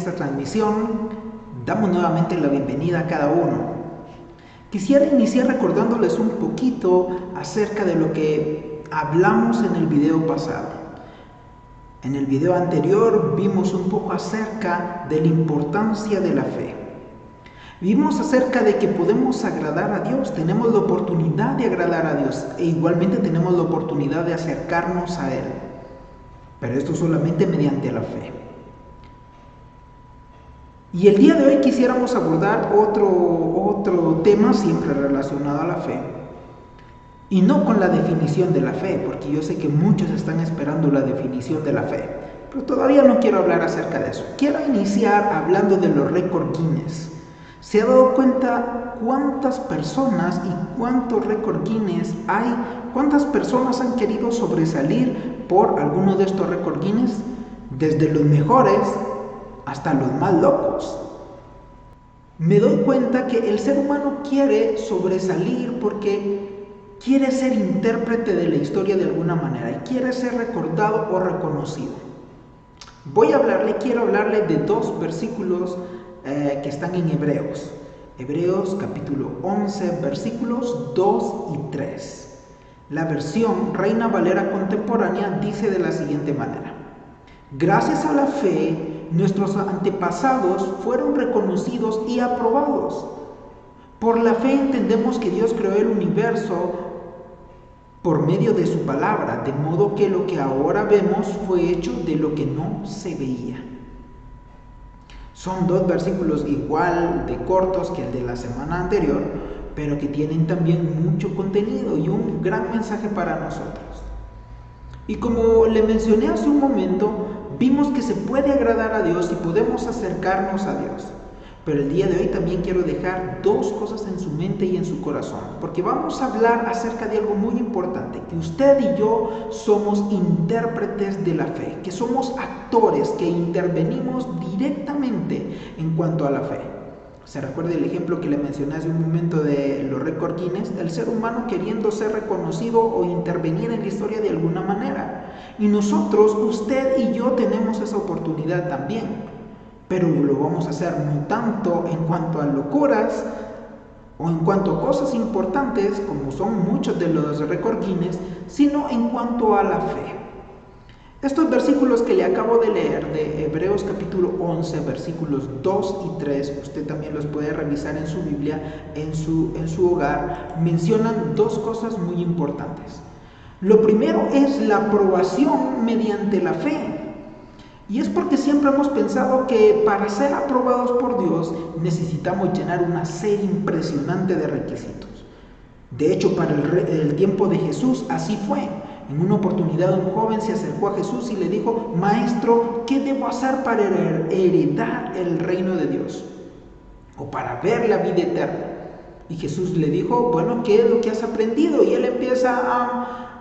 esta transmisión, damos nuevamente la bienvenida a cada uno. Quisiera iniciar recordándoles un poquito acerca de lo que hablamos en el video pasado. En el video anterior vimos un poco acerca de la importancia de la fe. Vimos acerca de que podemos agradar a Dios, tenemos la oportunidad de agradar a Dios e igualmente tenemos la oportunidad de acercarnos a Él, pero esto solamente mediante la fe. Y el día de hoy quisiéramos abordar otro tema siempre relacionado a la fe, y no con la definición de la fe, porque yo sé que muchos están esperando la definición de la fe, pero todavía no quiero hablar acerca de eso. Quiero iniciar hablando de los récords Guinness. ¿Se ha dado cuenta cuántas personas y cuántos récords Guinness hay? ¿Cuántas personas han querido sobresalir por alguno de estos récords Guinness? Desde los mejores hasta los más locos. Me doy cuenta que el ser humano quiere sobresalir porque quiere ser intérprete de la historia de alguna manera y quiere ser recordado o reconocido. Quiero hablarle de dos versículos que están en Hebreos. Hebreos capítulo 11, versículos 2 y 3. La versión Reina Valera contemporánea dice de la siguiente manera: gracias a la fe, nuestros antepasados fueron reconocidos y aprobados. Por la fe entendemos que Dios creó el universo por medio de su palabra, de modo que lo que ahora vemos fue hecho de lo que no se veía. Son dos versículos igual de cortos que el de la semana anterior, pero que tienen también mucho contenido y un gran mensaje para nosotros. Y como le mencioné hace un momento, vimos que se puede agradar a Dios y podemos acercarnos a Dios. Pero el día de hoy también quiero dejar dos cosas en su mente y en su corazón, porque vamos a hablar acerca de algo muy importante, que usted y yo somos intérpretes de la fe, que somos actores que intervenimos directamente en cuanto a la fe. ¿Se recuerda el ejemplo que le mencioné hace un momento de los récords Guinness? El ser humano queriendo ser reconocido o intervenir en la historia de alguna manera. Y nosotros, usted y yo, tenemos esa oportunidad también. Pero lo vamos a hacer no tanto en cuanto a locuras o en cuanto a cosas importantes, como son muchos de los récords Guinness, sino en cuanto a la fe. Estos versículos que le acabo de leer de Hebreos capítulo 11, versículos 2 y 3, usted también los puede revisar en su Biblia, en su hogar, mencionan dos cosas muy importantes. Lo primero es la aprobación mediante la fe. Y es porque siempre hemos pensado que para ser aprobados por Dios necesitamos llenar una serie impresionante de requisitos. De hecho, para el tiempo de Jesús así fue. En una oportunidad un joven se acercó a Jesús y le dijo: Maestro, ¿qué debo hacer para heredar el reino de Dios? O para ver la vida eterna. Y Jesús le dijo: bueno, ¿qué es lo que has aprendido? Y él empieza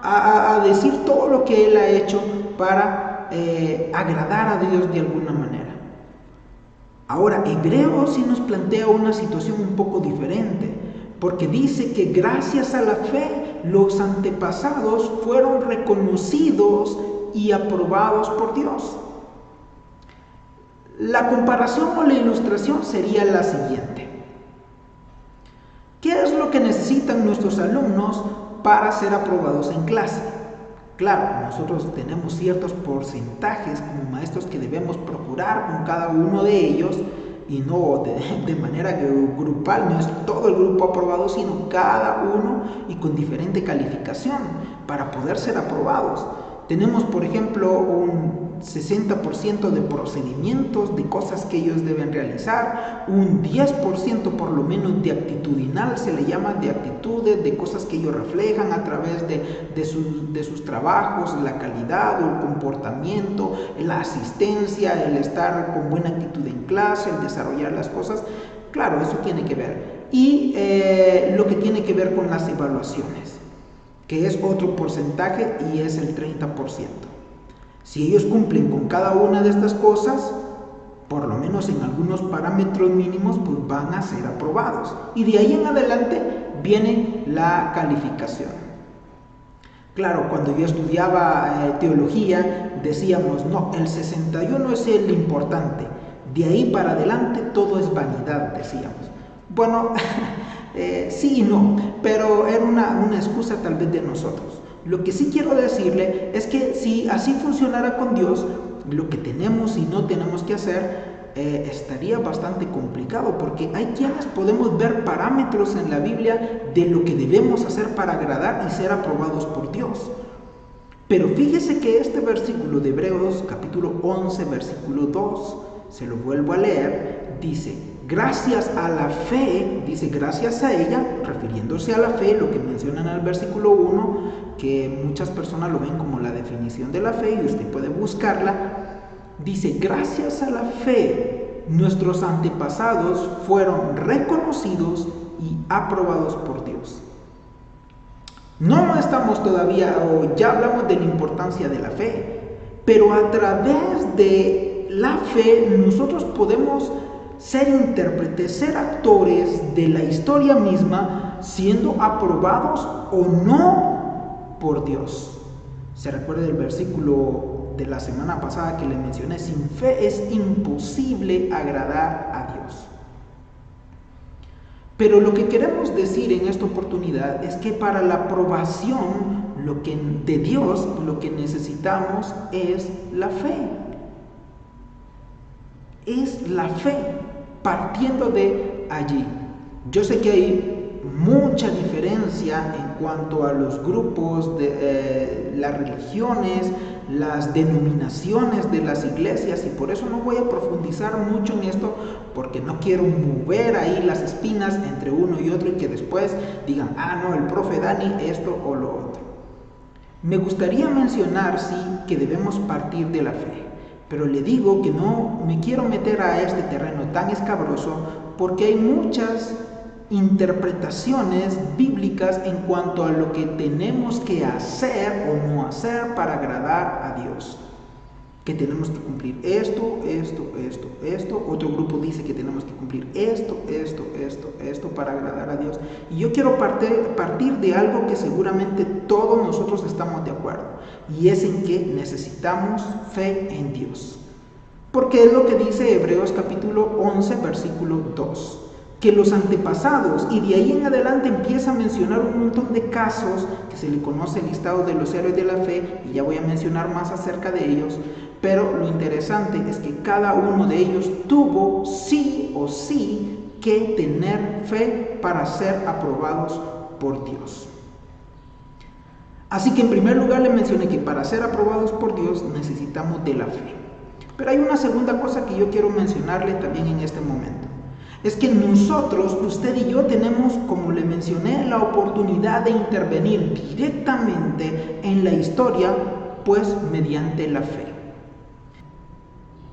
a decir todo lo que él ha hecho para agradar a Dios de alguna manera. Ahora, Hebreos sí nos plantea una situación un poco diferente, porque dice que gracias a la fe los antepasados fueron reconocidos y aprobados por Dios. La comparación o la ilustración sería la siguiente: ¿qué es lo que necesitan nuestros alumnos para ser aprobados en clase? Claro, nosotros tenemos ciertos porcentajes como maestros que debemos procurar con cada uno de ellos, y no de manera grupal, no es todo el grupo aprobado, sino cada uno y con diferente calificación para poder ser aprobados. Tenemos, por ejemplo, un 60% de procedimientos, de cosas que ellos deben realizar, un 10% por lo menos de actitudinal, se le llama, de actitudes, de cosas que ellos reflejan a través de sus trabajos, la calidad o el comportamiento, la asistencia, el estar con buena actitud en clase, el desarrollar las cosas. Claro, eso tiene que ver. Y lo que tiene que ver con las evaluaciones, que es otro porcentaje y es el 30%. Si ellos cumplen con cada una de estas cosas, por lo menos en algunos parámetros mínimos, pues van a ser aprobados. Y de ahí en adelante viene la calificación. Claro, cuando yo estudiaba teología, decíamos, no, el 61 es el importante. De ahí para adelante todo es vanidad, decíamos. Bueno, sí y no, pero era una excusa tal vez de nosotros. Lo que sí quiero decirle es que si así funcionara con Dios, lo que tenemos y no tenemos que hacer estaría bastante complicado, porque hay quienes podemos ver parámetros en la Biblia de lo que debemos hacer para agradar y ser aprobados por Dios. Pero fíjese que este versículo de Hebreos capítulo 11, versículo 2, se lo vuelvo a leer, dice: gracias a la fe, dice gracias a ella, refiriéndose a la fe, lo que mencionan en el versículo 1, que muchas personas lo ven como la definición de la fe y usted puede buscarla. Dice, gracias a la fe, nuestros antepasados fueron reconocidos y aprobados por Dios. No estamos todavía, o ya hablamos de la importancia de la fe, pero a través de la fe nosotros podemos ser intérpretes, ser actores de la historia misma, siendo aprobados o no por Dios. ¿Se recuerda el versículo de la semana pasada que le mencioné? Sin fe es imposible agradar a Dios. Pero lo que queremos decir en esta oportunidad es que para la aprobación de Dios, lo que necesitamos es la fe. Es la fe, partiendo de allí. Yo sé que hay mucha diferencia en cuanto a los grupos de las religiones, las denominaciones de las iglesias, y por eso no voy a profundizar mucho en esto, porque no quiero mover ahí las espinas entre uno y otro y que después digan, no, el profe Dani esto o lo otro. Me gustaría mencionar, sí, que debemos partir de la fe, pero le digo que no me quiero meter a este terreno tan escabroso, porque hay muchas interpretaciones bíblicas en cuanto a lo que tenemos que hacer o no hacer para agradar a Dios. Que tenemos que cumplir esto. Otro grupo dice que tenemos que cumplir esto para agradar a Dios. Y yo quiero partir de algo que seguramente todos nosotros estamos de acuerdo, y es en que necesitamos fe en Dios. Porque es lo que dice Hebreos capítulo 11, versículo 2. Que los antepasados, y de ahí en adelante empieza a mencionar un montón de casos que se le conoce el listado de los héroes de la fe, y ya voy a mencionar más acerca de ellos, pero lo interesante es que cada uno de ellos tuvo sí o sí que tener fe para ser aprobados por Dios. Así que en primer lugar le mencioné que para ser aprobados por Dios necesitamos de la fe. Pero hay una segunda cosa que yo quiero mencionarle también en este momento. Es que nosotros, usted y yo, tenemos, como le mencioné, la oportunidad de intervenir directamente en la historia, pues mediante la fe.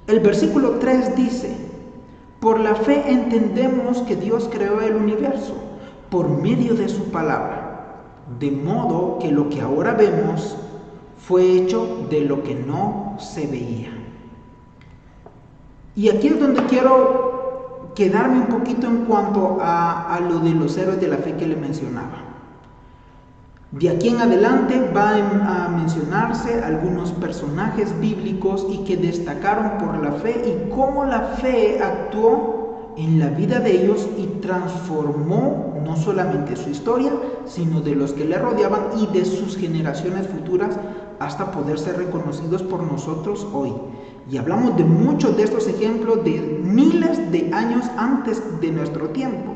El versículo 3 dice: por la fe entendemos que Dios creó el universo por medio de su palabra, de modo que lo que ahora vemos fue hecho de lo que no se veía. Y aquí es donde quiero quedarme un poquito en cuanto a lo de los héroes de la fe que le mencionaba. De aquí en adelante van a mencionarse algunos personajes bíblicos y que destacaron por la fe y cómo la fe actuó en la vida de ellos y transformó no solamente su historia, sino de los que le rodeaban y de sus generaciones futuras hasta poder ser reconocidos por nosotros hoy. Y hablamos de muchos de estos ejemplos de miles de años antes de nuestro tiempo.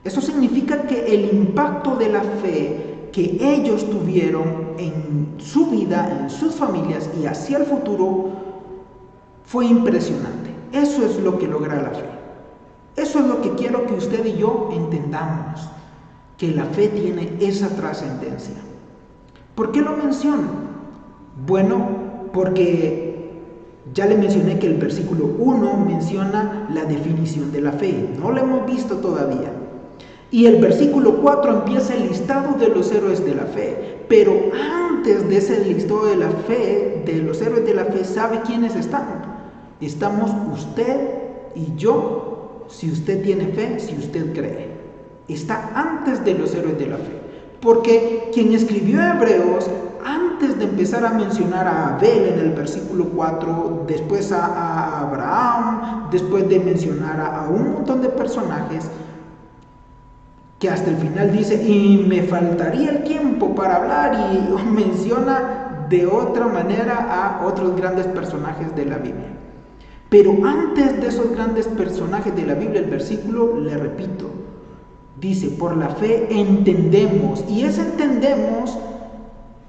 Eso significa que el impacto de la fe que ellos tuvieron en su vida, en sus familias y hacia el futuro fue impresionante. Eso es lo que logra la fe. Eso es lo que quiero que usted y yo entendamos, que la fe tiene esa trascendencia. ¿Por qué lo menciono? Bueno, porque ya le mencioné que el versículo 1 menciona la definición de la fe. No la hemos visto todavía. Y el versículo 4 empieza el listado de los héroes de la fe. Pero antes de ese listado de la fe, de los héroes de la fe, ¿sabe quiénes están? Estamos usted y yo, si usted tiene fe, si usted cree. Está antes de los héroes de la fe. Porque quien escribió Hebreos, antes antes de empezar a mencionar a Abel en el versículo 4, después a Abraham, después de mencionar a un montón de personajes, que hasta el final dice, y me faltaría el tiempo para hablar, y menciona de otra manera a otros grandes personajes de la Biblia. Pero antes de esos grandes personajes de la Biblia, el versículo, le repito, dice, por la fe entendemos, y ese entendemos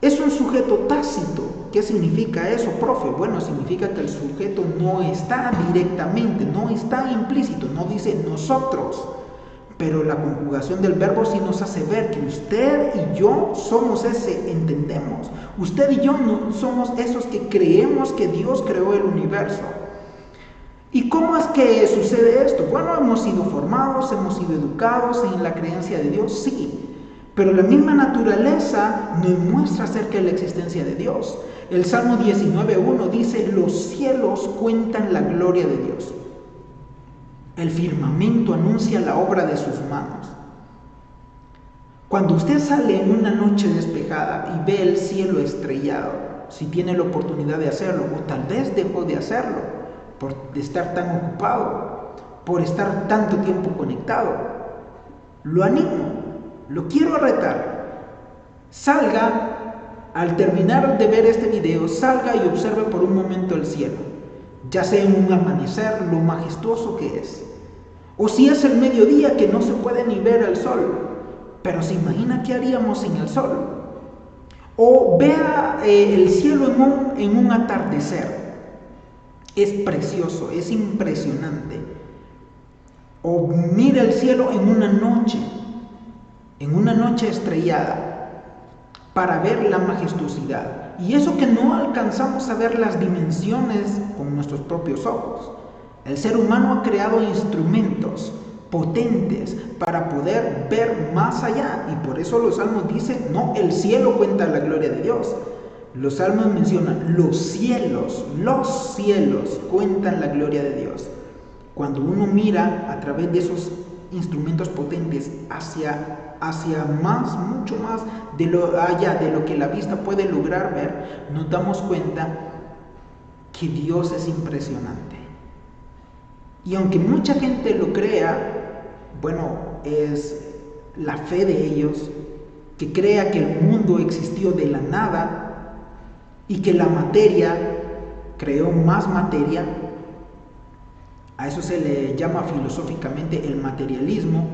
es un sujeto tácito. ¿Qué significa eso, profe? Bueno, significa que el sujeto no está directamente, no está implícito, no dice nosotros, pero la conjugación del verbo sí nos hace ver que usted y yo somos ese entendemos. Usted y yo no somos esos que creemos que Dios creó el universo. ¿Y cómo es que sucede esto? Bueno, hemos sido formados, hemos sido educados en la creencia de Dios, sí, pero la misma naturaleza nos muestra acerca de la existencia de Dios. El Salmo 19:1 dice, los cielos cuentan la gloria de Dios. El firmamento anuncia la obra de sus manos. Cuando usted sale en una noche despejada y ve el cielo estrellado, si tiene la oportunidad de hacerlo, o tal vez dejó de hacerlo, por estar tan ocupado, por estar tanto tiempo conectado, lo animo, lo quiero retar. Salga, al terminar de ver este video, salga y observe por un momento el cielo, ya sea en un amanecer, lo majestuoso que es, o si es el mediodía que no se puede ni ver el sol, pero se imagina qué haríamos sin el sol, o vea el cielo en un atardecer. Es precioso, es impresionante. O mira el cielo en una noche estrellada, para ver la majestuosidad. Y eso que no alcanzamos a ver las dimensiones con nuestros propios ojos. El ser humano ha creado instrumentos potentes para poder ver más allá. Y por eso los salmos dicen, no, el cielo cuenta la gloria de Dios. Los salmos mencionan, los cielos cuentan la gloria de Dios. Cuando uno mira a través de esos instrumentos potentes hacia más, mucho más de lo que la vista puede lograr ver, nos damos cuenta que Dios es impresionante. Y aunque mucha gente lo crea, bueno, es la fe de ellos, que crea que el mundo existió de la nada, y que la materia creó más materia. A eso se le llama filosóficamente el materialismo.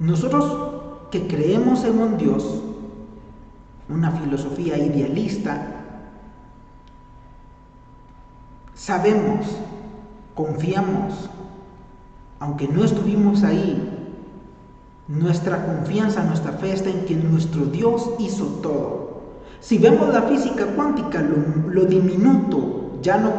Nosotros que creemos en un Dios, una filosofía idealista, sabemos, confiamos, aunque no estuvimos ahí, nuestra confianza, nuestra fe está en que nuestro Dios hizo todo. Si vemos la física cuántica, lo diminuto, ya no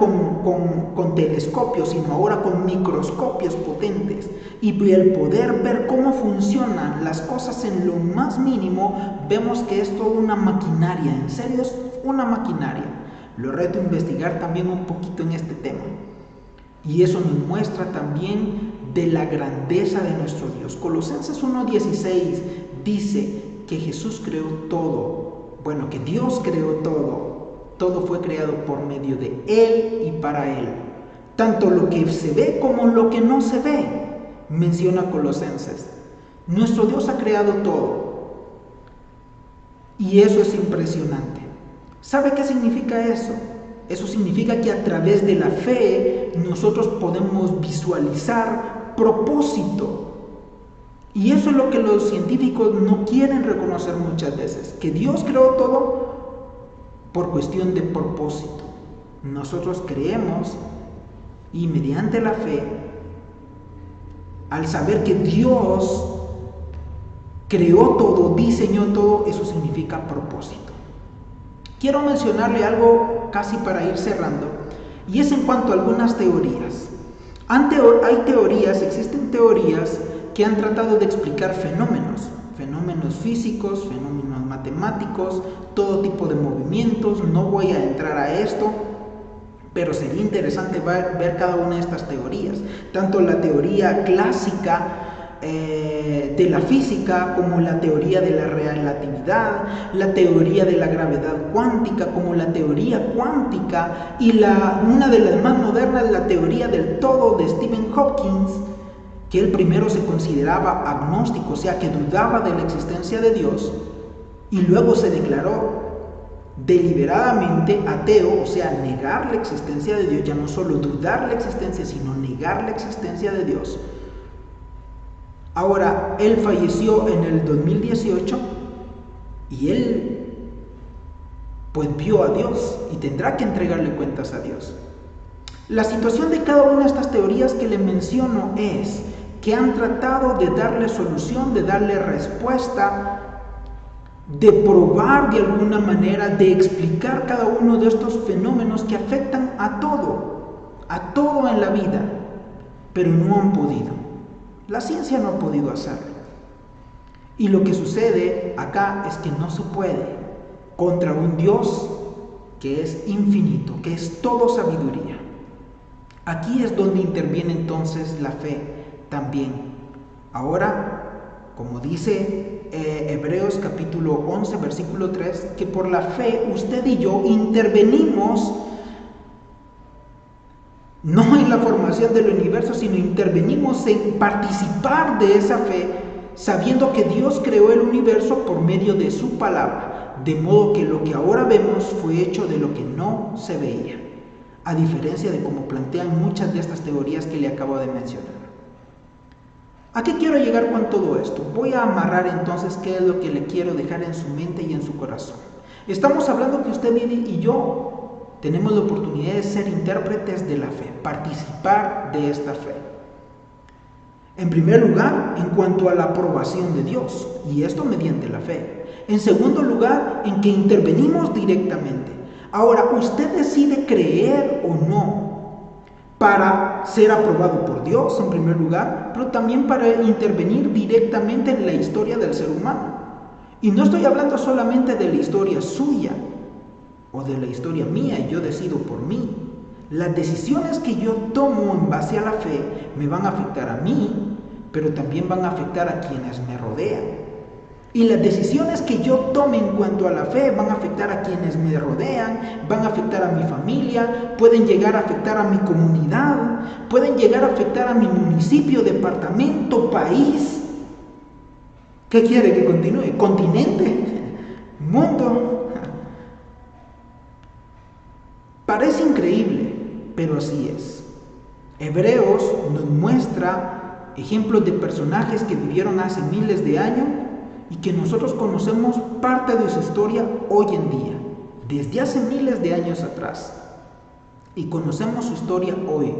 con telescopios, sino ahora con microscopios potentes, y el poder ver cómo funcionan las cosas en lo más mínimo, vemos que es toda una maquinaria, en serio es una maquinaria. Lo reto a investigar también un poquito en este tema. Y eso nos muestra también de la grandeza de nuestro Dios. Colosenses 1:16 dice que Jesús creó todo. Bueno, que Dios creó todo. Todo fue creado por medio de Él y para Él. Tanto lo que se ve como lo que no se ve, menciona Colosenses. Nuestro Dios ha creado todo. Y eso es impresionante. ¿Sabe qué significa eso? Eso significa que a través de la fe nosotros podemos visualizar propósito. Y eso es lo que los científicos no quieren reconocer muchas veces, que Dios creó todo por cuestión de propósito. Nosotros creemos y mediante la fe, al saber que Dios creó todo, diseñó todo, eso significa propósito. Quiero mencionarle algo casi para ir cerrando, y es en cuanto a algunas teorías. Existen teorías que han tratado de explicar fenómenos físicos, fenómenos matemáticos, todo tipo de movimientos. No voy a entrar a esto, pero sería interesante ver cada una de estas teorías. Tanto la teoría clásica de la física, como la teoría de la relatividad, la teoría de la gravedad cuántica, como la teoría cuántica, y una de las más modernas, la teoría del todo de Stephen Hawking, que él primero se consideraba agnóstico, o sea, que dudaba de la existencia de Dios, y luego se declaró deliberadamente ateo, o sea, negar la existencia de Dios, ya no solo dudar la existencia, sino negar la existencia de Dios. Ahora, él falleció en el 2018 y él pues vio a Dios y tendrá que entregarle cuentas a Dios. La situación de cada una de estas teorías que le menciono es que han tratado de darle solución, de darle respuesta, de probar de alguna manera, de explicar cada uno de estos fenómenos que afectan a todo en la vida, pero no han podido. La ciencia no ha podido hacerlo. Y lo que sucede acá es que no se puede contra un Dios que es infinito, que es todo sabiduría. Aquí es donde interviene entonces la fe también. Ahora, como dice Hebreos capítulo 11, versículo 3, que por la fe usted y yo intervenimos no en la formación del universo, sino intervenimos en participar de esa fe, sabiendo que Dios creó el universo por medio de su palabra, de modo que lo que ahora vemos fue hecho de lo que no se veía, a diferencia de como plantean muchas de estas teorías que le acabo de mencionar. ¿A qué quiero llegar con todo esto? Voy a amarrar entonces qué es lo que le quiero dejar en su mente y en su corazón. Estamos hablando que usted y yo tenemos la oportunidad de ser intérpretes de la fe, participar de esta fe. En primer lugar, en cuanto a la aprobación de Dios, y esto mediante la fe. En segundo lugar, en que intervenimos directamente. Ahora, usted decide creer o no para ser aprobado por Dios, en primer lugar, pero también para intervenir directamente en la historia del ser humano. Y no estoy hablando solamente de la historia suya, o de la historia mía, y yo decido por mí. Las decisiones que yo tomo en base a la fe me van a afectar a mí, pero también van a afectar a quienes me rodean. Y las decisiones que yo tome en cuanto a la fe van a afectar a quienes me rodean, van a afectar a mi familia, pueden llegar a afectar a mi comunidad, pueden llegar a afectar a mi municipio, departamento, país. ¿Qué quiere que continúe? ¿Continente? ¿Mundo? Parece increíble, pero así es. Hebreos nos muestra ejemplos de personajes que vivieron hace miles de años y que nosotros conocemos parte de su historia hoy en día, desde hace miles de años atrás, y conocemos su historia hoy.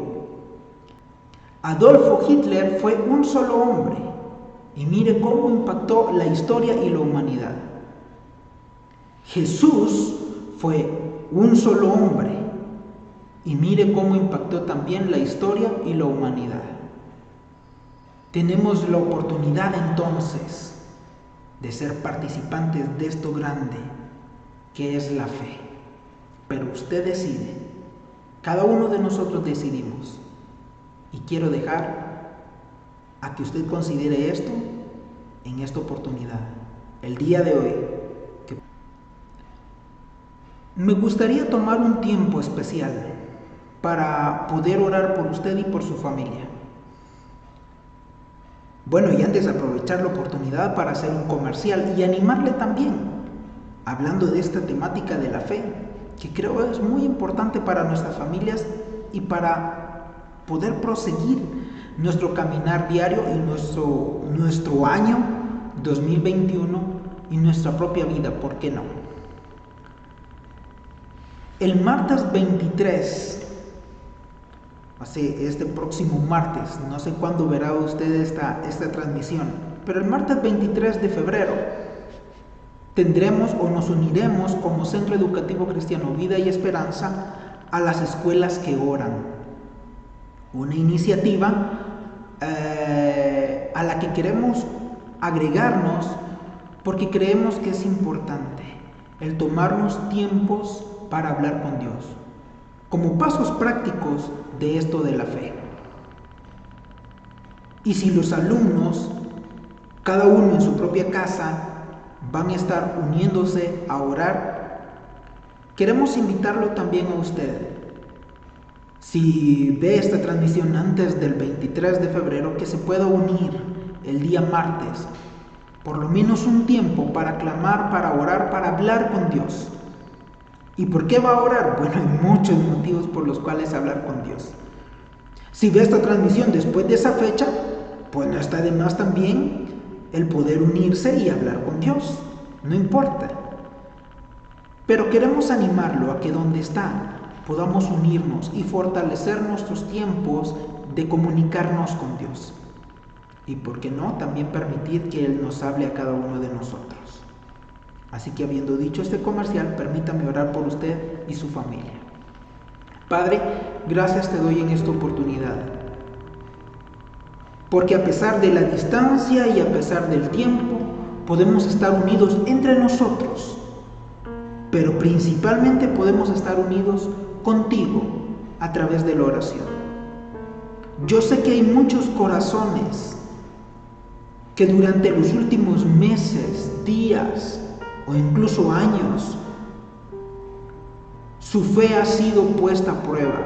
Adolfo Hitler fue un solo hombre, y mire cómo impactó la historia y la humanidad. Jesús fue un solo hombre, y mire cómo impactó también la historia y la humanidad. Tenemos la oportunidad entonces de ser participantes de esto grande que es la fe. Pero usted decide, cada uno de nosotros decidimos. Y quiero dejar a que usted considere esto en esta oportunidad, el día de hoy. Me gustaría tomar un tiempo especial para poder orar por usted y por su familia. Bueno, y antes aprovechar la oportunidad para hacer un comercial y animarle también, hablando de esta temática de la fe, que creo es muy importante para nuestras familias y para poder proseguir nuestro caminar diario y nuestro año 2021 y nuestra propia vida, ¿por qué no? El martes 23, este próximo martes, no sé cuándo verá usted esta transmisión, pero el martes 23 de febrero tendremos o nos uniremos como Centro Educativo Cristiano Vida y Esperanza a las escuelas que oran. Una iniciativa a la que queremos agregarnos porque creemos que es importante el tomarnos tiempos para hablar con Dios, como pasos prácticos de esto de la fe. Y si los alumnos cada uno en su propia casa van a estar uniéndose a orar, queremos invitarlo también a usted. Si ve esta transmisión antes del 23 de febrero, que se pueda unir el día martes, por lo menos un tiempo para clamar, para orar, para hablar con Dios. ¿Y por qué va a orar? Bueno, hay muchos motivos por los cuales hablar con Dios. Si ve esta transmisión después de esa fecha, pues no está de más también el poder unirse y hablar con Dios. No importa. Pero queremos animarlo a que donde está podamos unirnos y fortalecer nuestros tiempos de comunicarnos con Dios. Y por qué no, también permitir que Él nos hable a cada uno de nosotros. Así que habiendo dicho este comercial, permítame orar por usted y su familia. Padre, gracias te doy en esta oportunidad. Porque a pesar de la distancia y a pesar del tiempo, podemos estar unidos entre nosotros. Pero principalmente podemos estar unidos contigo a través de la oración. Yo sé que hay muchos corazones que durante los últimos meses, días o incluso años, su fe ha sido puesta a prueba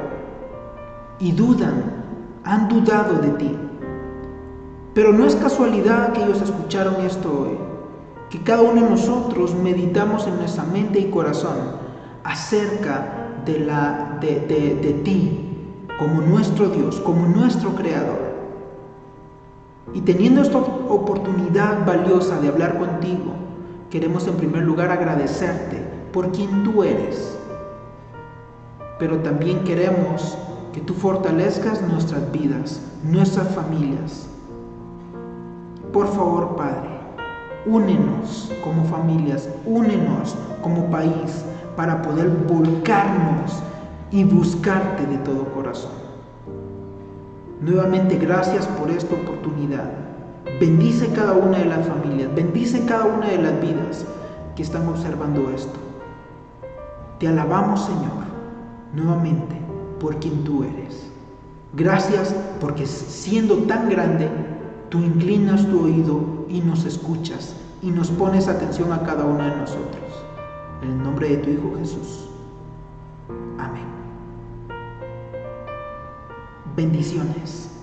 y han dudado de ti. Pero no es casualidad que ellos escucharon esto hoy, que cada uno de nosotros meditamos en nuestra mente y corazón acerca de ti como nuestro Dios, como nuestro Creador. Y teniendo esta oportunidad valiosa de hablar contigo, queremos en primer lugar agradecerte por quien tú eres. Pero también queremos que tú fortalezcas nuestras vidas, nuestras familias. Por favor, Padre, únenos como familias, únenos como país para poder volcarnos y buscarte de todo corazón. Nuevamente, gracias por esta oportunidad. Bendice cada una de las familias, bendice cada una de las vidas que están observando esto. Te alabamos, Señor, nuevamente por quien tú eres. Gracias porque siendo tan grande, tú inclinas tu oído y nos escuchas y nos pones atención a cada uno de nosotros. En el nombre de tu Hijo Jesús. Amén. Bendiciones.